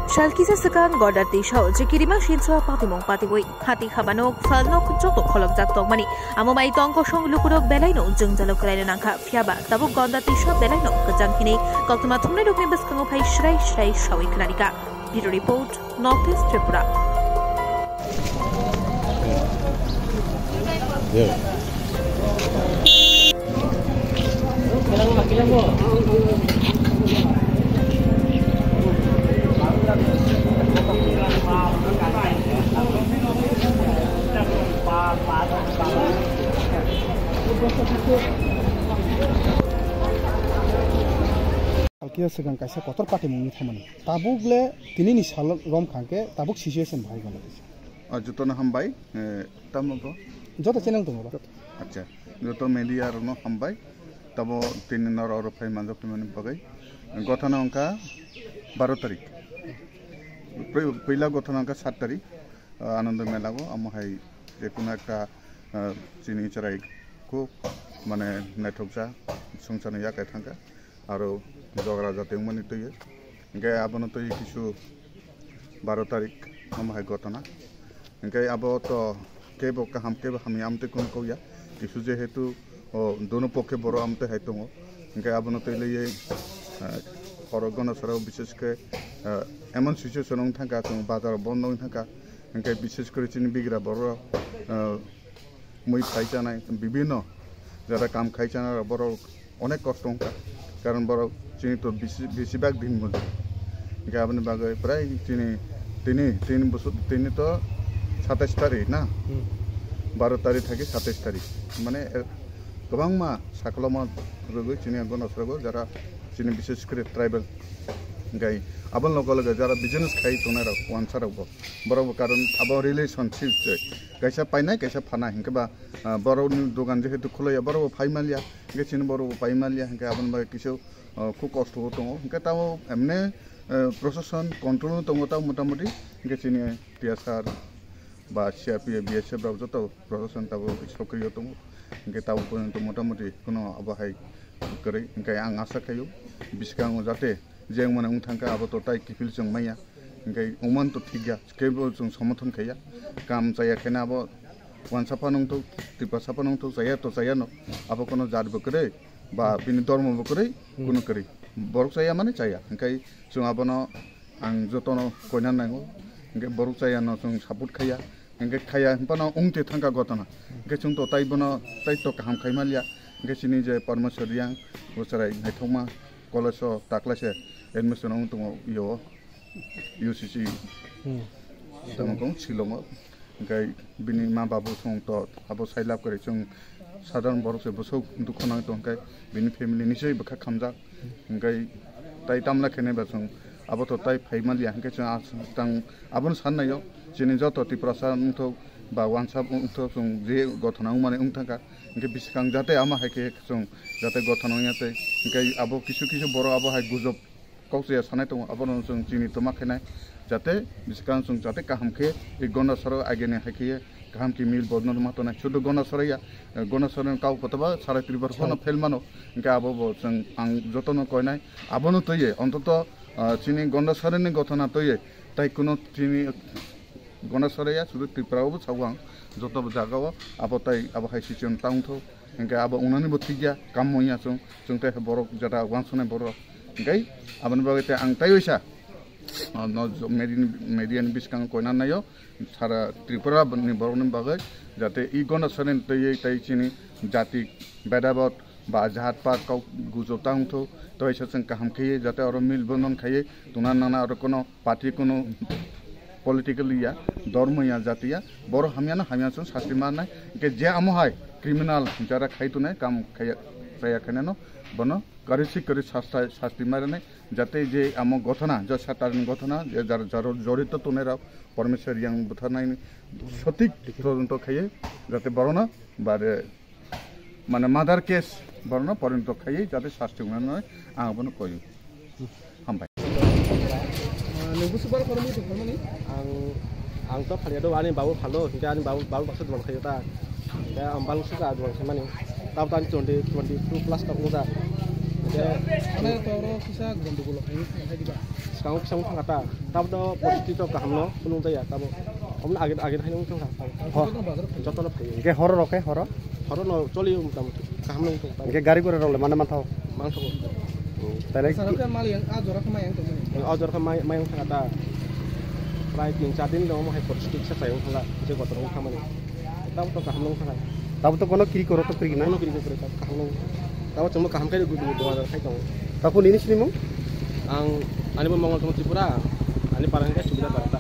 Shalkisa sekan godar tisau jekirima shinsoa patimong patiboi hati khabanok falnok joto kholok jak tongmani amomai tongko song lukurok belaino jengjalok kelaino nangka fiaba tabuk gondar tisau belaino kejang kini kaltuma thumne rukni beskango phai shrai shawi khanarika. Bureau report Northeast Tripura. Alkiya segan kaisa kotor pati mungni thamani tabuk le tini ni sal rom khangke tabuk situation bhai gala jotona hambai tambo joto chenang tongo acha joto media rono hambai tabo tini nor oro phai manjo phimani bagai gothana onka 12 tarik पहिला गठन अंका 7 तारिख आनंद मेला को आम high जेकुनो एकटा चिनी चराई को माने नेथोकजा संसारनि याकाय थांगा आरो जगरा जाते मनि तय इंगे आबनो तय किछु 12 तारिख आम हाई गठना इंगे आबो तो केबो काहाम केबो हामी आमते कोन कोया किछु जे हेतु दोनो पक्षे बरो आमते हाइतंगो इंगे आबनो तय लये खरगन सराव विशेष के एमन सिचुएशन थाका जों बाजार बन्द थाका इंके विशेष करे चिनि बिग्रा बर मै खाइजानाय विभिन्न जरा काम खाइजाना बर अनेक कष्ट होगा कारण बर चिनि तो बेसिबाग दिन मजो इंके आबनि बागै प्राय तीन बছর तीन तो 27 तारिख ना 12 तारिख थाके 27 तारिख माने गोबां मा साकलमा रगै चिनि गनसरगो जरा चिनि विशेष करे ट्राइबल गाय आबल लोकल जरा बिजनेस खाई तोनारा वानसारावबो बराव कारण आबो रिलेशनशिप जे कैसा पाइनाय कैसा फाना हिंकबा बरावनि दुकान जेहेतु खुलाया बराव फाइमालिया हिंके चिनि बराव फाइमालिया हिंके आबन बा किसो खु कष्ट दङ हिंके ताव एमने प्रशासन कंट्रोल दङ ताव मोटामोटी हिंके चिनि पियासार बा सीआरपी बीएसएफ राव जतो प्रशासन ताव सक्रिय दङ हिंके ताव पर्यन्त मोटामोटी कोनो आबहाय करे हिंके आं आशा खायो बिसगाङो जाते जें माने उथांका आबो तो ताइ किफिल जों माया इंगे उमान तो ठीक गया केबो जों समर्थन खाया काम जाया खेना आबो वानसाफा नंग तो तिपा साफा नंग तो जाया न आबो कोनो जात बकरे बा बिनि धर्म बकरे कुनु करी बरक जाया माने जाया इंगे जों आबोनो आं जतनो कोइना नांगो इंगे बरक जाया न जों सापोर्ट खाया इंगे खाया हपना उंते थांका गतना इंगे जों तो ताइ बनो ताइ तो काम खाइमालिया इंगे सिनि जे परमेश्वरियां बोसराय नायथौमा कलेज ताक्लासे एडमिशन दङ इयो यूसीसी दङ शिलं गाय बिनि मा बाबु सं तो आबो साइलाब करे जों साधारण बरसे बसौ दुखना दं गाय बिनि फेमिलि निसै बखा खामजा गाय ताइ तामला खेने बसं आबो तो ताइ फाइमालिया गाय जों आं आबन साननायो जेने जत ति प्रशासन तो बा वानसाब तो जों जे गथनाव माने उंथाका इंके बिसखां जाते आमा हायके जों जाते गथनाव याते गाय आबो किसु बर आबो हाय गुजब कौसे सानाय दङ आबन जों चिनि तमा खेनाय जाते बिसखां जों जाते काहामखे ए गनसर आगेने हायके काहामखि मिल बदन मातनाय सुदु गनसरया गनसरन काउ पतबा 3.5 फन फेल मानो इंके आबो जों आं जतन कयनाय आबनो तये अन्तत चिनि गनसरनि गथना तये ताइ कुनो चिनि गनसरया सुदु त्रिपुरावबो सावां जतब जागाव आबो ताइ आबो हाय सिचन टाउनथो इंके आबो उनानि बथिगिया काम मोया जों ताइ बरक जरा वानसने बर गाय आबन बागैते आं ताइसा मेडियानि बिसखां कोइना नायो सारा त्रिपुरा नि बरनि बागै जाते इ गनसरन तयै ताइ चिनि जाति बेदाबत बा जात पात काउ गुजोतांथो तयसा जों काहाम खायै जाते आरो मिल बनन खायै तुना नाना आरो कोनो पार्टी कोनो पॉलिटिकलिया धर्मया जातिया बर हामिया जों सास्ति मारनाय के जे आमहाय क्रिमिनल जरा खायतुनाय काम खाया जाया खायनो बनो करेसि करे शास्ति मारनाय जाते जे आम गथना ज सातारनि गथना जे जारो जड़ित तनेरा परमेश्वर यां बुथारनाय सঠিক তদন্ত खायै जाते बरना बारे माने मादार केस बरना परिणत खायै जाते शास्ति उनाय आं बनो कयो हामबाय नोंबो सुबार फरमु फरमनि आं तो फालियादो आनि बाबु फालो हिंगा आनि बाबु बाक्सो दं खायो ता दा आं बालसो जा दं माने ताब तानि 22 प्लस का मोजा Mana toro kisah gandul ini kayak gimana? Sekarang kisah mungkin kata, tapi do posisi itu kaham no, penuh tuh ya, tapi om agak hai mungkin kata. Contoh lo pakai. Ke horor oke horor. Horor no coli mungkin kaham no mungkin. Ke gari gue role mana mantau. Mangso. Tadi Seharusnya mal yang ajor sama yang temen. Yang ajor ke may kata. Prai ting chatin do mo hai posisi saya mungkin lah, jadi kau terus kaham no. Tahu tuh kaham no mungkin. tahu tuh kono kiri koro tuh kiri Ano kiri kiri kaham no. Tahu cuma kaham kayak gue dua kayak kamu. Tahun ini sini mau? Ang ani mo mongol tong Tripura. Ani parang kayak sudah barata.